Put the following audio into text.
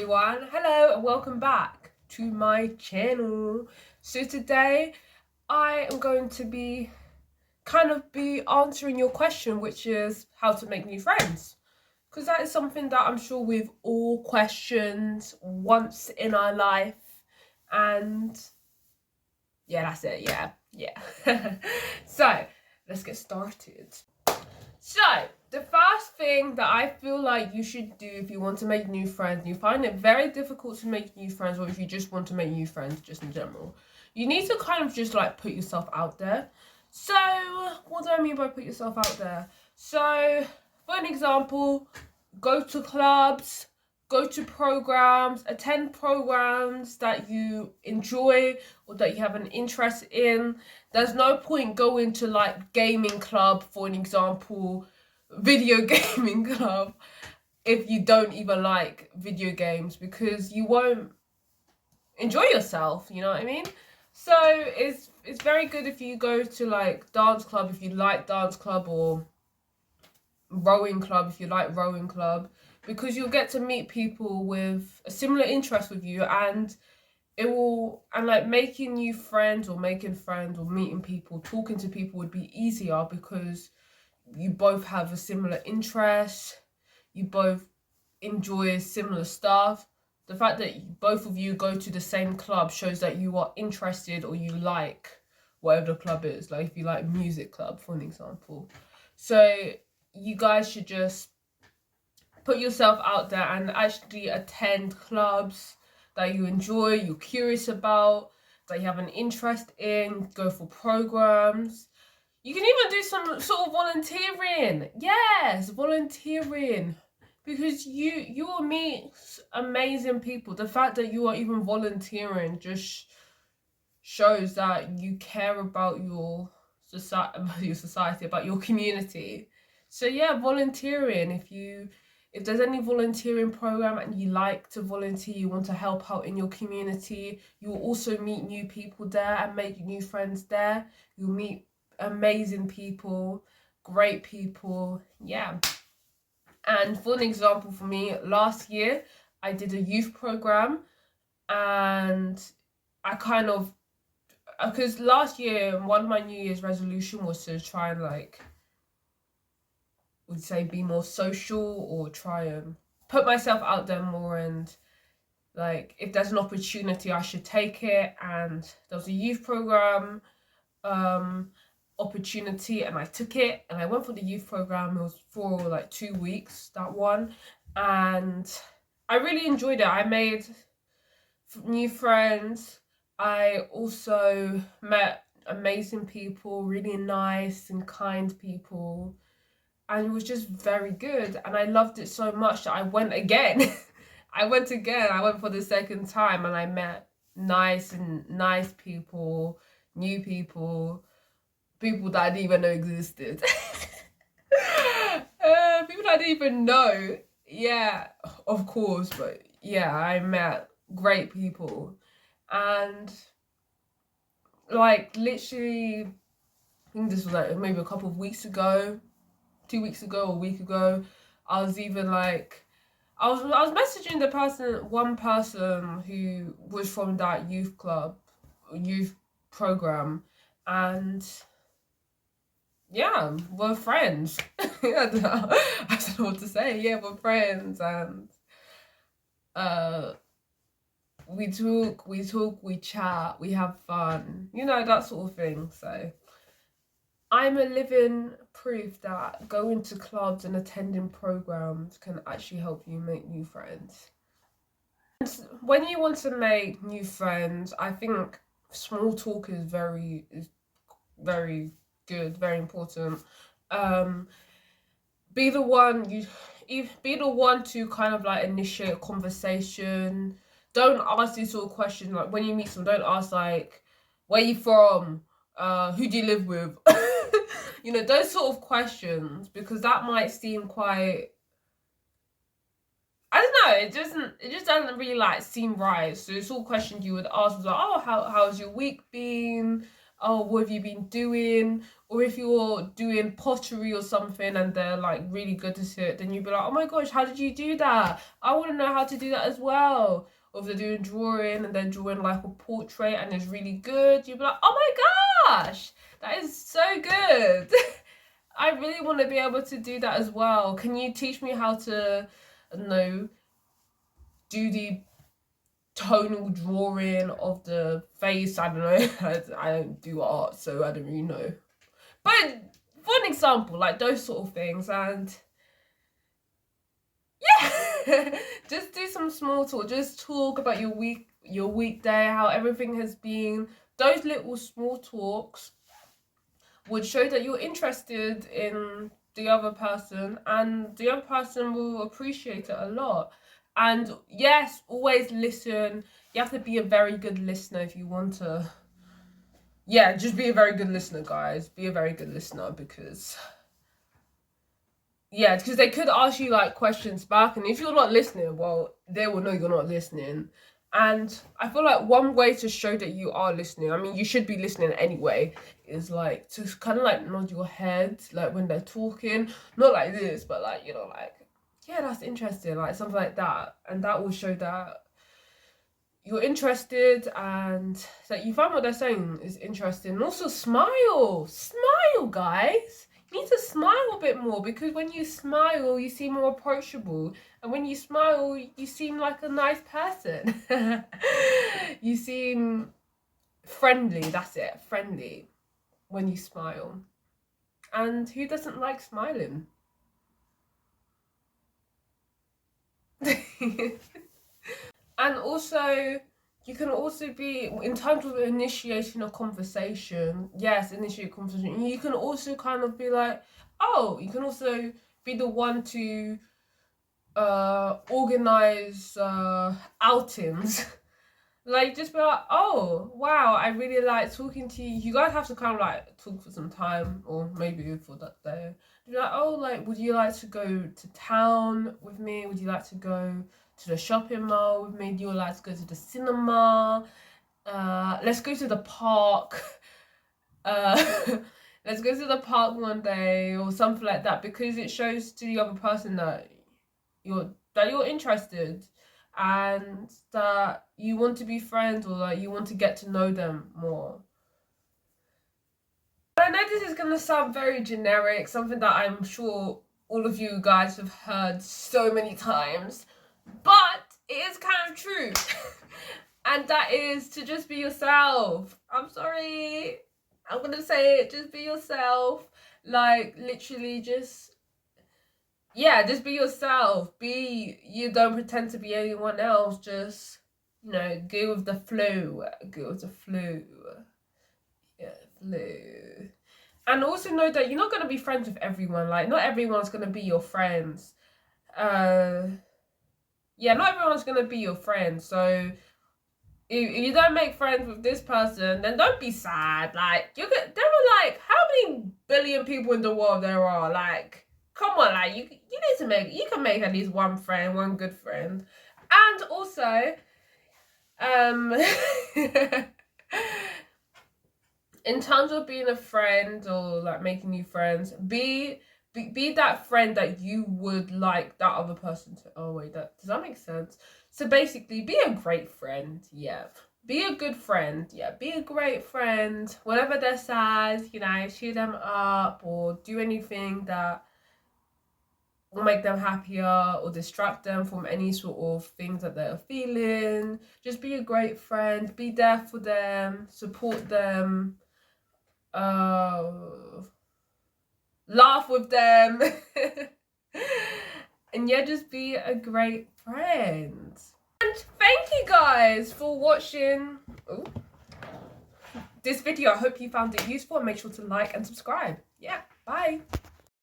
everyone. Hello and welcome back to my channel. So today I am going to be answering your question, which is how to make new friends. Because that is something that I'm sure we've all questioned once in our life. And yeah, that's it. Yeah. So let's get started. So, the first thing that I feel like you should do if you want to make new friends, you find it very difficult to make new friends, or if you just want to make new friends just in general, you need to kind of just like put yourself out there. So, what do I mean by put yourself out there? So, for an example, go to clubs, go to programs, attend programs that you enjoy or that you have an interest in. There's no point going to like gaming club, for an example, video gaming club, if you don't even like video games, because you won't enjoy yourself, you know what I mean? So it's very good if you go to like dance club if you like dance club, or rowing club if you like rowing club, because you'll get to meet people with a similar interest with you, and like making new friends or making friends or meeting people, talking to people would be easier because you both have a similar interest, you both enjoy similar stuff. The fact that both of you go to the same club shows that you are interested or you like whatever the club is. Like if you like music club, for an example. So you guys should just put yourself out there and actually attend clubs that you enjoy, you're curious about, that you have an interest in, go for programs. You can even do some sort of volunteering. Yes, volunteering. Because you will meet amazing people. The fact that you are even volunteering just shows that you care about your society, about your community. So yeah, volunteering. If there's any volunteering program and you like to volunteer, you want to help out in your community, you will also meet new people there and make new friends there. You'll meet amazing people, great people. Yeah. And for an example, for me, last year I did a youth program, and I kind of, because last year one of my New Year's resolution was to try and like, would say, be more social, or try and put myself out there more, and like if there's an opportunity I should take it. And there was a youth program opportunity, and I took it and I went for the youth program. It was for like 2 weeks, that one, and I really enjoyed it. I made new friends. I also met amazing people, really nice and kind people, and it was just very good. And I loved it so much that I went again. I went again. I went for the second time, and I met nice people, new people, people that I didn't even know existed. People that I didn't even know. Yeah, of course, but yeah, I met great people. And like literally, I think this was like maybe a couple of weeks ago, 2 weeks ago, a week ago. I was even like, I was messaging one person who was from that youth program, and yeah, we're friends. I don't know what to say. Yeah, we're friends, and uh, we chat, we have fun, that sort of thing. So I'm a living proof that going to clubs and attending programs can actually help you make new friends. And when you want to make new friends, I think small talk is very good, very important. Um, be the one be the one to kind of like initiate a conversation. Don't ask these sort of questions like when you meet someone. Don't ask like, where you from, who do you live with, those sort of questions, because that might seem quite, I don't know, it just doesn't really like seem right. So it's all questions you would ask, like, oh, how's your week been, oh, what have you been doing? Or if you're doing pottery or something and they're like really good at it, then you'd be like, oh my gosh, how did you do that? I want to know how to do that as well. Or if they're doing drawing and they're drawing like a portrait and it's really good, you'd be like, oh my gosh, that is so good. I really want to be able to do that as well. Can you teach me how to, I don't know, do the tonal drawing of the face? I don't know. I don't do art, so I don't really know. But for an example, like those sort of things, and yeah, just do some small talk. Just talk about your weekday, how everything has been. Those little small talks would show that you're interested in the other person, and the other person will appreciate it a lot. And yes, always listen. You have to be a very good listener if you want to. Yeah, just be a very good listener, guys. Be a very good listener, because yeah, because they could ask you like questions back, and if you're not listening, well, they will know you're not listening. And I feel like one way to show that you are listening, I mean, you should be listening anyway, is like to kind of like nod your head, like when they're talking, not like this, but like, you know, like, yeah, that's interesting, like something like that. And that will show that you're interested and that you find what they're saying is interesting. And also smile, guys. You need to smile a bit more, because when you smile, you seem more approachable. And when you smile, you seem like a nice person. You seem friendly, that's it, friendly when you smile. And who doesn't like smiling? And also, you can also be, in terms of initiating a conversation, yes, initiate a conversation. You can also kind of be like, oh, you can also be the one to organize outings. Like, just be like, oh, wow, I really like talking to you. You guys have to kind of like talk for some time, or maybe for that day. Be like, oh, like, would you like to go to town with me? Would you like to go to the shopping mall with me? Do you like to go to the cinema? Let's go to the park. Let's go to the park one day, or something like that, because it shows to the other person that you're interested, and that you want to be friends, or that you want to get to know them more. I know this is gonna sound very generic, something that I'm sure all of you guys have heard so many times, but it is kind of true. And that is to just be yourself. I'm sorry, I'm gonna say it, just be yourself. Like, literally just, yeah, just be yourself. You don't pretend to be anyone else. Just, you know, go with the flow. Go with the flow. Yeah, flow. And also know that you're not gonna be friends with everyone. Like, not everyone's gonna be your friends. Yeah, not everyone's gonna be your friend. So if you don't make friends with this person, then don't be sad. Like, there are like, how many billion people in the world there are? Like, come on, like, you need to make, you can make at least one friend, one good friend. And also, in terms of being a friend, or like making new friends, be that friend that you would like that other person to. Oh wait, does that make sense? So basically, be a great friend. Yeah, be a good friend. Yeah, be a great friend. Whenever they're sad, you know, cheer them up, or do anything that will make them happier, or distract them from any sort of things that they're feeling. Just be a great friend. Be there for them. Support them. Laugh with them. And yeah, just be a great friend. And thank you guys for watching this video. I hope you found it useful, and make sure to like and subscribe. Yeah, bye.